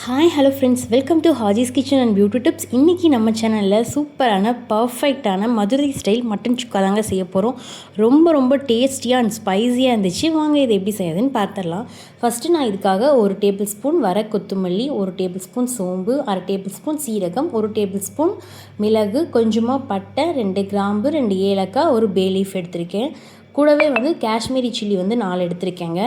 Hi hello friends, welcome to Haji's kitchen and beauty tips. இன்றைக்கி நம்ம சேனலில் சூப்பரான பர்ஃபெக்டான மதுரை ஸ்டைல் மட்டன் சுக்கா தாங்க செய்ய போகிறோம். ரொம்ப டேஸ்டியாக அண்ட் ஸ்பைஸியாக இருந்துச்சு. வாங்க இதை எப்படி செய்யுதுன்னு பார்த்துடலாம். ஃபஸ்ட்டு நான் இதுக்காக 1 டேபிள் ஸ்பூன் வர கொத்தமல்லி, 1 டேபிள் ஸ்பூன் சோம்பு, 1/2 டேபிள் ஸ்பூன் சீரகம், 1 டேபிள் ஸ்பூன் மிளகு, கொஞ்சமாக பட்டை, 2 கிராம்பு, 2 ஏலக்காய், 1 பே லீஃப் எடுத்திருக்கேன். கூடவே காஷ்மீரி சில்லி 4 எடுத்திருக்கேங்க.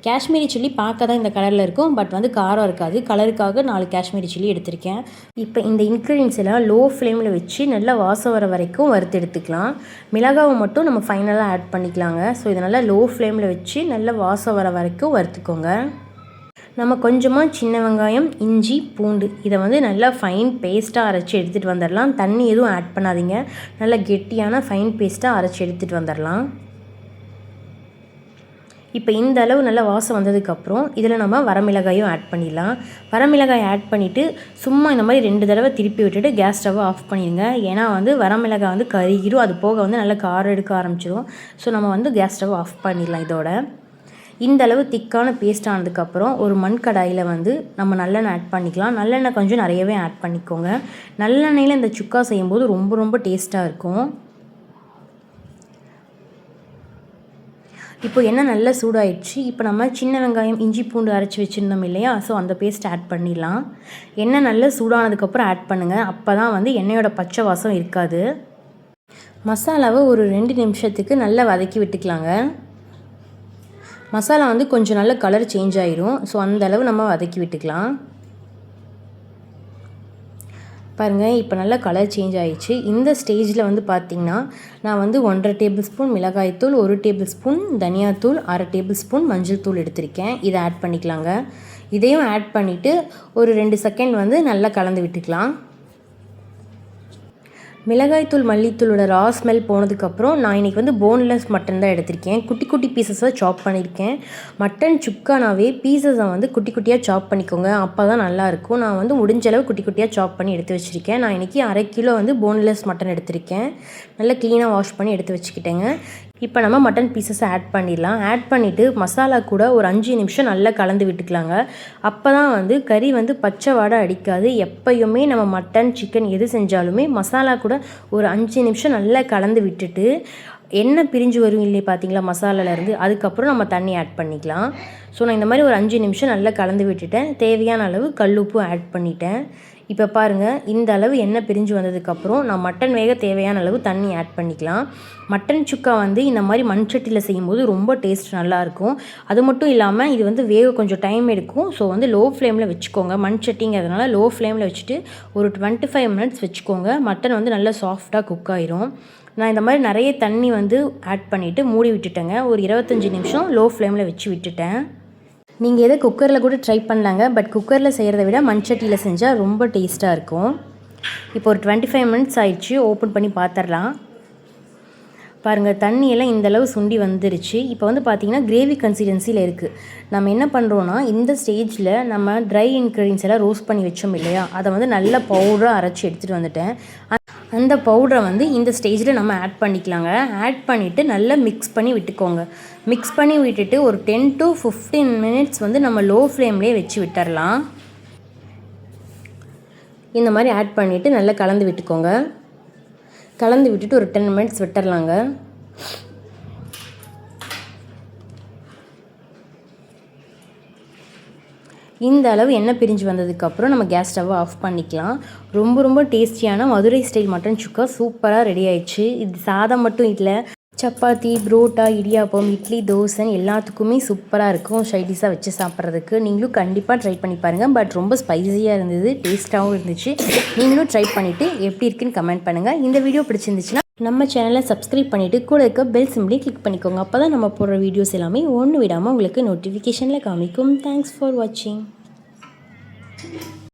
காஷ்மீரி சில்லி பார்க்க தான் இந்த கலரில் இருக்கும், பட் காரம் இருக்காது. கலருக்காக 4 காஷ்மீரி சில்லி எடுத்திருக்கேன். இப்போ இந்த இன்க்ரீடியன்ஸ் எல்லாம் லோ ஃப்ளேமில் வச்சு நல்லா வாசம் வர வரைக்கும் வறுத்து எடுத்துக்கலாம். மிளகாவை மட்டும் நம்ம ஃபைனலாக ஆட் பண்ணிக்கலாங்க. ஸோ இதனால் லோ ஃப்ளேமில் வச்சு நல்லா வாசம் வர வரைக்கும் வறுத்துக்கோங்க. நம்ம கொஞ்சமாக சின்ன வெங்காயம், இஞ்சி, பூண்டு இதை நல்லா ஃபைன் பேஸ்ட்டாக அரைச்சி எடுத்துகிட்டு வந்துடலாம். தண்ணி எதுவும் ஆட் பண்ணாதீங்க. நல்லா கெட்டியான ஃபைன் பேஸ்ட்டாக அரைச்சி எடுத்துகிட்டு வந்துடலாம். இப்போ இந்த அளவு நல்லா வாசம் வந்ததுக்கப்புறம் இதில் நம்ம வரமிளகாயும் ஆட் பண்ணிடலாம். வரமிளகாய் ஆட் பண்ணிவிட்டு சும்மா இந்த மாதிரி 2 தடவை திருப்பி விட்டுட்டு கேஸ் ஸ்டவ்வை ஆஃப் பண்ணிடுங்க. ஏன்னா வரமிளகாய் கருகிரும், அது போக நல்லா காரம் எடுக்க ஆரம்பிச்சிடும். ஸோ நம்ம கேஸ் ஸ்டவ் ஆஃப் பண்ணிடலாம். இதோட இந்த அளவு திக்கான பேஸ்ட் ஆனதுக்கப்புறம் ஒரு மண் கடாயில் நம்ம நல்லெண்ணெய் ஆட் பண்ணிக்கலாம். நல்லெண்ணெய் கொஞ்சம் நிறையவே ஆட் பண்ணிக்கோங்க. நல்லெண்ணெயில் இந்த சுக்கா செய்யும்போது ரொம்ப டேஸ்ட்டாக இருக்கும். இப்போ எண்ணெய் நல்லா சூடாயிடுச்சு. இப்போ நம்ம சின்ன வெங்காயம், இஞ்சி, பூண்டு அரைச்சி வச்சுருந்தோம் இல்லையா, ஸோ அந்த பேஸ்ட் ஆட் பண்ணிடலாம். எண்ணெய் நல்லா சூடானதுக்கப்புறம் ஆட் பண்ணுங்கள். அப்போ தான் எண்ணெயோட பச்சை வாசம் இருக்காது. மசாலாவை ஒரு 2 நிமிஷத்துக்கு நல்லா வதக்கி விட்டுக்கலாங்க. மசாலா கொஞ்சம் நல்ல கலர் சேஞ்ச் ஆயிரும். ஸோ அந்த அளவு நம்ம வதக்கி விட்டுக்கலாம். பாருங்கள், இப்போ நல்லா கலர் சேஞ்ச் ஆகிடுச்சு. இந்த ஸ்டேஜில் பார்த்திங்கன்னா நான் 1.5 டேபிள் ஸ்பூன் மிளகாய்த்தூள், 1 டேபிள் ஸ்பூன் தனியாத்தூள், 1/2 டேபிள் ஸ்பூன் மஞ்சள் தூள் எடுத்திருக்கேன். இதை ஆட் பண்ணிக்கலாங்க. இதையும் ஆட் பண்ணிவிட்டு ஒரு 2 செகண்ட் நல்லா கலந்து விட்டுக்கலாம். மிளகாய்த்தூள், மல்லித்தூளோட ரா ஸ்மெல் போனதுக்கப்புறம் நான் இன்றைக்கி போன்லெஸ் மட்டன் தான் எடுத்திருக்கேன். குட்டி பீசஸாக சாப் பண்ணியிருக்கேன். மட்டன் சுக்கானாவே பீசஸை குட்டியாக சாப் பண்ணிக்கோங்க. அப்போ தான் நல்லாயிருக்கும். நான் முடிஞ்சளவு குட்டியாக சாப் பண்ணி எடுத்து வச்சுருக்கேன். நான் இன்றைக்கி 1/2 கிலோ போன்லெஸ் மட்டன் எடுத்திருக்கேன். நல்லா க்ளீனாக வாஷ் பண்ணி எடுத்து வச்சுக்கிட்டேங்க. இப்போ நம்ம மட்டன் பீசஸை ஆட் பண்ணிடலாம். ஆட் பண்ணிவிட்டு மசாலா கூட ஒரு 5 நிமிஷம் நல்லா கலந்து விட்டுக்கலாங்க. அப்போ தான் கறி பச்சை வாடை அடிக்காது. எப்பயுமே நம்ம மட்டன், சிக்கன் எது செஞ்சாலுமே மசாலா கூட ஒரு 5 நிமிஷம் நல்லா கலந்து விட்டுட்டு எண்ணெய் பிரிஞ்சு வரும் இல்லையே பார்த்தீங்களா மசாலாலேருந்து, அதுக்கப்புறம் நம்ம தண்ணி ஆட் பண்ணிக்கலாம். ஸோ நான் இந்த மாதிரி ஒரு 5 நிமிஷம் நல்லா கலந்து விட்டுட்டேன். தேவையான அளவு கல்லுப்பு ஆட் பண்ணிட்டேன். இப்போ பாருங்கள், இந்த அளவு எண்ணெய் பிரிஞ்சு வந்ததுக்கப்புறம் நான் மட்டன் வேக தேவையான அளவு தண்ணி ஆட் பண்ணிக்கலாம். மட்டன் சுக்கா இந்த மாதிரி மண் சட்டியில் செய்யும்போது ரொம்ப டேஸ்ட் நல்லாயிருக்கும். அது மட்டும் இல்லாமல் இது வேக கொஞ்சம் டைம் எடுக்கும். ஸோ லோ ஃப்ளேமில் வச்சுக்கோங்க. மண் சட்டிங்கிறதுனால லோ ஃப்ளேமில் வச்சுட்டு ஒரு 25 மினிட்ஸ் வச்சுக்கோங்க. மட்டன் நல்லா சாஃப்டாக குக் ஆயிரும். நான் இந்த மாதிரி நிறைய தண்ணி ஆட் பண்ணிவிட்டு மூடி விட்டுட்டேங்க. ஒரு 25 நிமிஷம் லோ ஃப்ளேமில் வச்சு விட்டுட்டேன். நீங்கள் எதை குக்கரில் கூட ட்ரை பண்ணலாங்க. பட் குக்கரில் செய்கிறத விட மண்சட்டியில் செஞ்சால் ரொம்ப டேஸ்ட்டாக இருக்கும். இப்போ ஒரு 25 மினிட்ஸ் ஆயிடுச்சு. ஓப்பன் பண்ணி பார்த்துடலாம். பாருங்கள், தண்ணியெல்லாம் இந்தளவு சுண்டி வந்துருச்சு. இப்போ பார்த்திங்கன்னா கிரேவி கன்சிஸ்டன்சியில் இருக்குது. நம்ம என்ன பண்ணுறோன்னா இந்த ஸ்டேஜில் நம்ம ட்ரை இன்க்ரீடியன்ஸ் எல்லாம் ரோஸ்ட் பண்ணி வச்சோம் இல்லையா, அதை நல்லா பவுடராக அரைச்சி எடுத்துகிட்டு வந்துட்டேன். அந்த பவுடரை இந்த ஸ்டேஜில் நம்ம ஆட் பண்ணிக்கலாங்க. ஆட் பண்ணிவிட்டு நல்லா மிக்ஸ் பண்ணி விட்டுக்கோங்க. மிக்ஸ் பண்ணி விட்டுட்டு ஒரு 10 to 15 மினிட்ஸ் நம்ம லோ ஃப்ளேம்லேயே வச்சு விட்டுறலாம். இந்த மாதிரி ஆட் பண்ணிவிட்டு நல்லா கலந்து விட்டுக்கோங்க. கலந்து விட்டுட்டு ஒரு 10 மினிட்ஸ் விட்டுறலாங்க. இந்த அளவு எண்ணெய் பிரிஞ்சு வந்ததுக்கப்புறம் நம்ம கேஸ் ஸ்டவ்வை ஆஃப் பண்ணிக்கலாம். ரொம்ப டேஸ்டியான மதுரை ஸ்டைல் மட்டன் சுக்கா சூப்பராக ரெடி ஆயிடுச்சு. இது சாதம் மட்டும் இல்லை, சப்பாத்தி, புரோட்டா, இடியாப்பம், இட்லி, தோசைன்னு எல்லாத்துக்குமே சூப்பராக இருக்கும். சைடிஷாக வச்சு சாப்பிட்றதுக்கு நீங்களும் கண்டிப்பாக ட்ரை பண்ணி பாருங்கள். பட் ரொம்ப ஸ்பைஸியாக இருந்தது, டேஸ்ட்டாகவும் இருந்துச்சு. நீங்களும் ட்ரை பண்ணிவிட்டு எப்படி இருக்குன்னு கமெண்ட் பண்ணுங்கள். இந்த வீடியோ பிடிச்சிருந்துச்சுன்னா நம்ம சேனலை சப்ஸ்கிரைப் பண்ணிவிட்டு கூட இருக்க பெல் சிம்பிளை கிளிக் பண்ணிக்கோங்க. அப்போ தான் நம்ம போடுற வீடியோஸ் எல்லாமே ஒன்று விடாமல் உங்களுக்கு நோட்டிஃபிகேஷனில் காமிக்கும். தேங்க்ஸ் ஃபார் வாட்சிங்.